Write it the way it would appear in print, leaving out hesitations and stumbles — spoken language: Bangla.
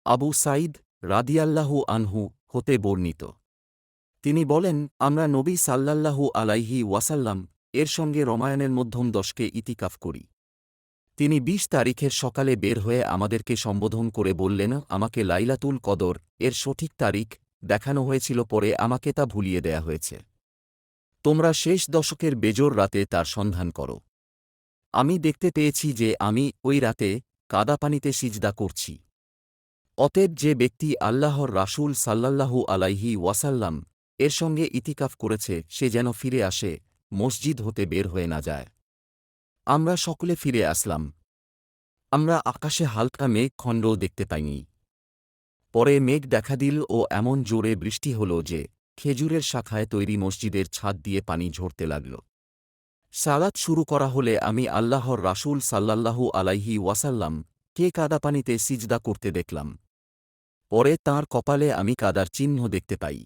আবু সাঈদ রাদিয়াল্লাহু আনহু হতে বর্ণিত। তিনি বলেন, আমরা নবী সাল্লাল্লাহু আলাইহি ওয়াসাল্লাম এর সঙ্গে রমায়নের মধ্যম দশকে ইতিকাফ করি। তিনি ২০ তারিখের সকালে বের হয়ে আমাদেরকে সম্বোধন করে বললেন, আমাকে লাইলাতুল কদর এর সঠিক তারিখ দেখানো হয়েছিল, পরে আমাকে তা ভুলিয়ে দেয়া হয়েছে। তোমরা শেষ দশকের বেজোর রাতে তার সন্ধান করো। আমি দেখতে পেয়েছি যে আমি ওই রাতে কাদা পানিতে সিজদা করছি। অতএব যে ব্যক্তি আল্লাহর রাসূল সাল্লাল্লাহু আলাইহি ওয়াসাল্লাম এর সঙ্গে ইতিকাফ করেছে সে যেন ফিরে আসে, মসজিদ হতে বের হয়ে না যায়। আমরা সকলে ফিরে আসলাম। আমরা আকাশে হালকা মেঘ খণ্ডও দেখতে পাইনি। পরে মেঘ দেখা দিল ও এমন জোরে বৃষ্টি হল যে খেজুরের শাখায় তৈরি মসজিদের ছাদ দিয়ে পানি ঝরতে লাগল। সালাত শুরু করা হলে আমি আল্লাহর রাসূল সাল্লাল্লাহু আলাইহি ওয়াসাল্লাম কে কাদা পানিতে সিজদা করতে দেখলাম। পরে তাঁর কপালে আমি কাদার চিহ্ন দেখতে পাই।